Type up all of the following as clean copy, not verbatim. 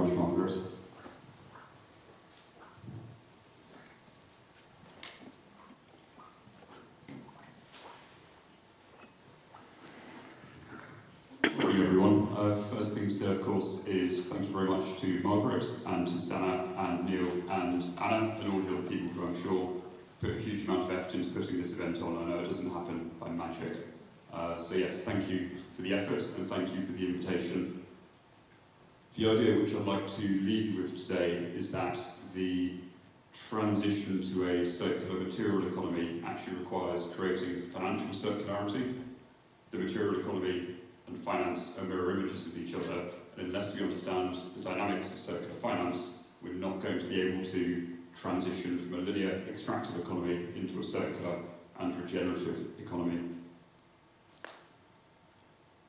much, Margaret. Morning, everyone. First thing to say, of course, is thank you very much to Margaret and to Sana and Neil and Anna and all the other people who I'm sure put a huge amount of effort into putting this event on. I know it doesn't happen by magic. So yes, thank you for the effort and thank you for the invitation. The idea which I'd like to leave you with today is that the transition to a circular material economy actually requires creating financial circularity. The material economy and finance are mirror images of each other, and unless we understand the dynamics of circular finance, we're not going to be able to transition from a linear extractive economy into a circular and regenerative economy.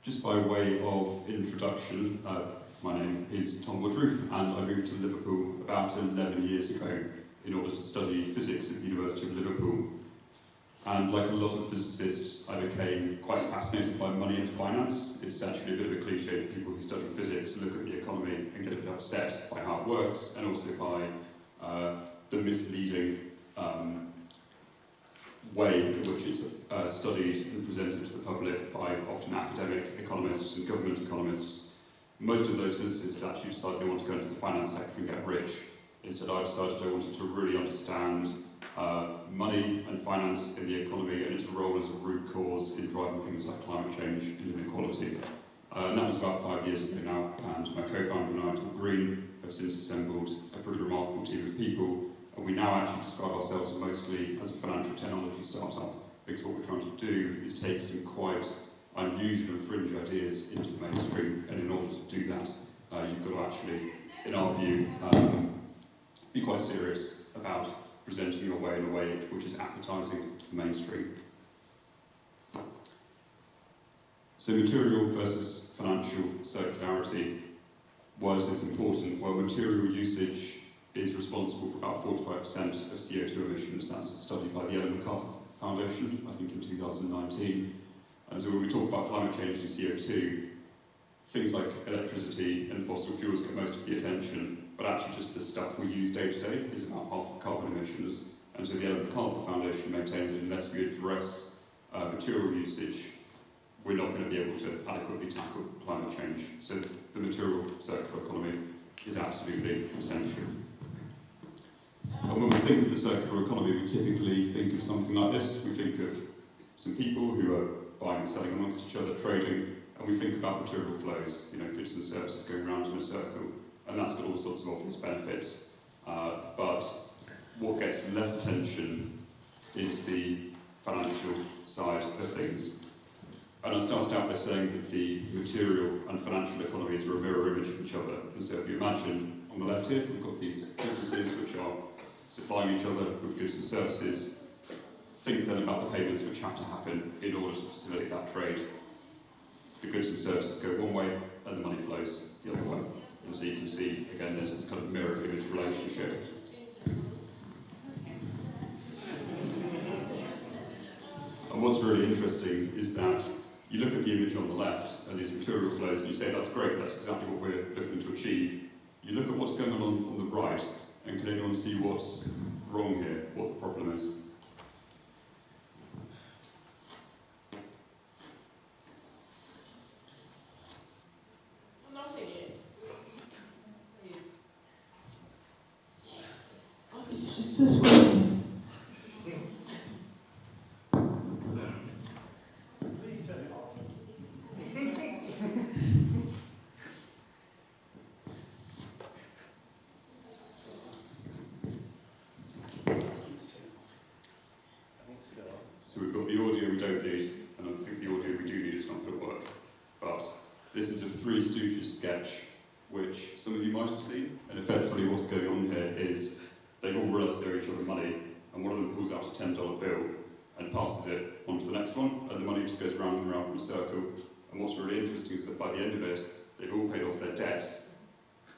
Just by way of introduction, my name is Tom Woodroof, and I moved to Liverpool about 11 years ago in order to study physics at the University of Liverpool. And like a lot of physicists, I became quite fascinated by money and finance. It's actually a bit of a cliche for people who study physics look at the economy and get a bit upset by how it works, and also by the misleading way in which it's studied and presented to the public by often academic economists and government economists. Most of those physicists actually decide they want to go into the finance sector and get rich. Instead, I decided I wanted to really understand money and finance in the economy and its role as a root cause in driving things like climate change and inequality. And that was about 5 years ago now, and my co-founder and I, Tom Green, have since assembled a pretty remarkable team of people, and we now actually describe ourselves mostly as a financial technology startup, because what we're trying to do is take some quite unusual and fringe ideas into the mainstream, and in order to do that, you've got to actually, in our view, be quite serious about presenting your way in a way which is appetizing to the mainstream. So material versus financial circularity. Why is this important? Well, material usage is responsible for about 45% of CO2 emissions. That's a study by the Ellen MacArthur Foundation, I think in 2019. And so when we talk about climate change and CO2, things like electricity and fossil fuels get most of the attention, but actually just the stuff we use day to day is about half of carbon emissions. And so the Ellen MacArthur Foundation maintained that unless we address material usage, we're not going to be able to adequately tackle climate change. So the material circular economy is absolutely essential. And when we think of the circular economy, we typically think of something like this. We think of some people who are buying and selling amongst each other, trading, and we think about material flows, goods and services going around in a circle, and that's got all sorts of obvious benefits. But what gets less attention is the financial side of things. And I started out by saying that the material and financial economies are a mirror image of each other. And so if you imagine on the left here, we've got these businesses which are supplying each other with goods and services. Think then about the payments which have to happen in order to facilitate that trade. The goods and services go one way and the money flows the other way. And so you can see, again, there's this kind of mirror image relationship. And what's really interesting is that you look at the image on the left and these material flows and you say, that's great, that's exactly what we're looking to achieve. You look at what's going on the right, and can anyone see what's wrong here, what the problem is? Is this working? Please turn it off. So we've got the audio we don't need, and I think the audio we do need is not going to work. But this is a Three Stooges sketch, which some of you might have seen, and effectively what's going on here is they've all realised they owe each other money, and one of them pulls out a $10 bill and passes it on to the next one, and the money just goes round and round in a circle. And what's really interesting is that by the end of it, they've all paid off their debts,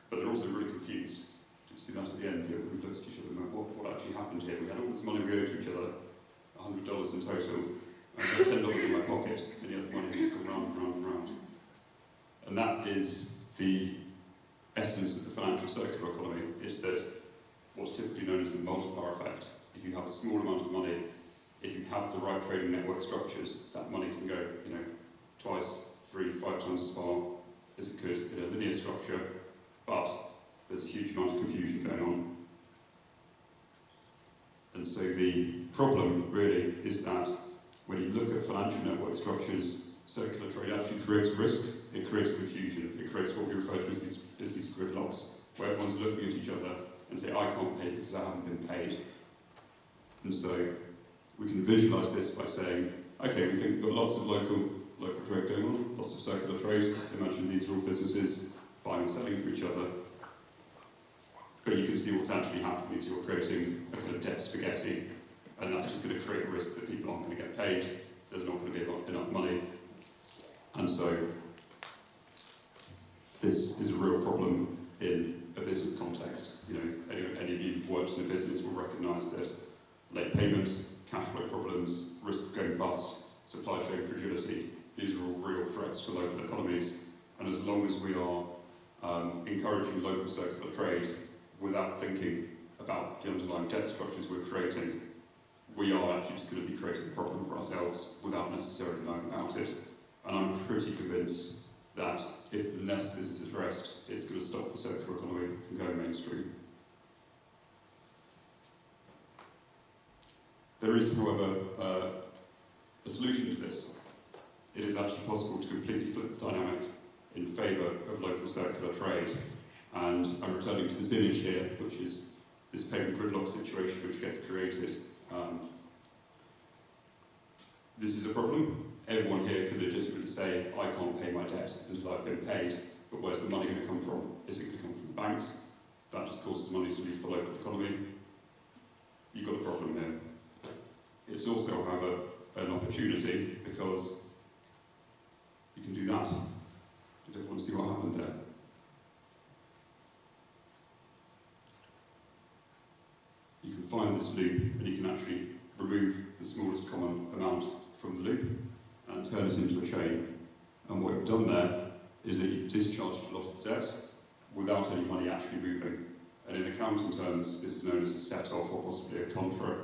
but they're also really confused. Did you see that at the end? They all looked at each other and went, what actually happened here? We had all this money we owed to each other, $100 in total, and I had $10 in my pocket, and yet the money just gone round and round and round. And that is the essence of the financial circular economy is that what's typically known as the multiplier effect. If you have a small amount of money, if you have the right trading network structures, that money can go, twice, 3, 5 times as far as it could in a linear structure, but there's a huge amount of confusion going on. And so the problem really is that when you look at financial network structures, circular trade actually creates risk, it creates confusion, it creates what we refer to as these gridlocks, where everyone's looking at each other and say, I can't pay because I haven't been paid. And so we can visualise this by saying, okay, we think we've got lots of local trade going on, lots of circular trade. Imagine these are all businesses buying and selling for each other. But you can see what's actually happening is you're creating a kind of debt spaghetti, and that's just going to create a risk that people aren't going to get paid, there's not going to be enough money. And so this is a real problem in a business context. Any of you who've worked in a business will recognise that late payment, cash flow problems, risk of going bust, supply chain fragility, these are all real threats to local economies. And as long as we are encouraging local circular trade without thinking about the underlying debt structures we're creating, we are actually just going to be creating a problem for ourselves without necessarily knowing about it. And I'm pretty convinced that unless this is addressed, it's going to stop the circular economy from going mainstream. There is, however, a solution to this. It is actually possible to completely flip the dynamic in favour of local circular trade. And I'm returning to this image here, which is this payment gridlock situation which gets created. This is a problem. Everyone here can legitimately say, I can't pay my debt until I've been paid, but where's the money going to come from? Is it going to come from the banks? That just causes money to leave the local economy. You've got a problem here. It's also, however, an opportunity because you can do that. You don't want to see what happened there. You can find this loop and you can actually remove the smallest common amount from the loop and turn it into a chain. And what you've done there is that you've discharged a lot of the debt without any money actually moving. And in accounting terms, this is known as a set-off or possibly a contra.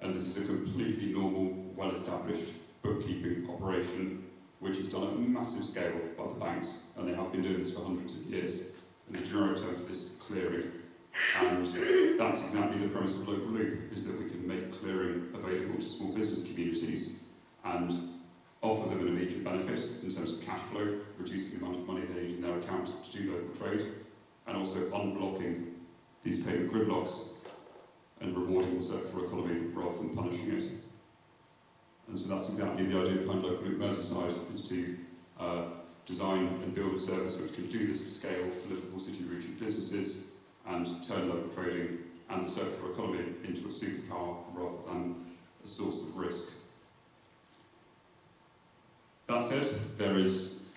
And this is a completely normal, well-established bookkeeping operation which is done at a massive scale by the banks, and they have been doing this for hundreds of years. And the generic term for this is clearing. And that's exactly the premise of Local Loop, is that we can make clearing available to small business communities and offer them an immediate benefit in terms of cash flow, reducing the amount of money they need in their account to do local trade, and also unblocking these payment gridlocks and rewarding the circular economy rather than punishing it. And so that's exactly the idea behind Local Loop Merseyside, is to design and build a service which can do this at scale for Liverpool City region businesses and turn local trading and the circular economy into a superpower rather than a source of risk. That said, there is,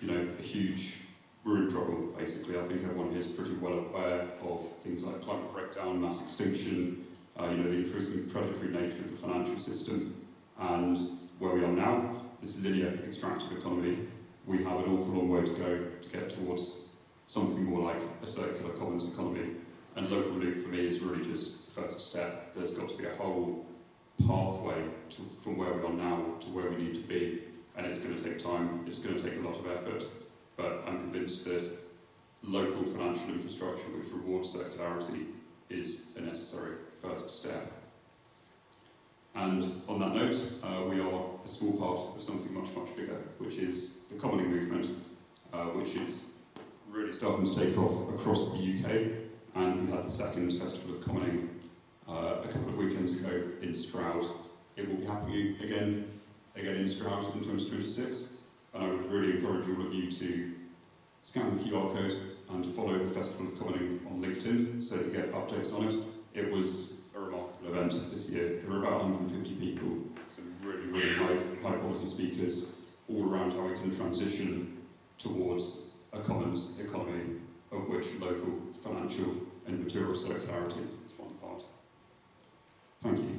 we're in trouble, basically. I think everyone here is pretty well aware of things like climate breakdown, mass extinction, the increasingly predatory nature of the financial system, and where we are now, this linear extractive economy, we have an awful long way to go to get towards something more like a circular commons economy. And Local Loop, for me, is really just the first step. There's got to be a whole pathway from where we are now to where we need to be. And it's going to take time, it's going to take a lot of effort, but I'm convinced that local financial infrastructure which rewards circularity is a necessary first step. And on that note, we are a small part of something much, much bigger, which is the commoning movement, which is really starting to take off across the UK. And we had the second Festival of Commoning a couple of weekends ago in Stroud. It will be happening again in Stroud in 2026. And I would really encourage all of you to scan the QR code and follow the Festival of Commoning on LinkedIn so that you get updates on it. It was a remarkable event this year. There were about 150 people, some really, really high quality speakers, all around how we can transition towards a commons economy of which local, financial and material circularity is one part. Thank you.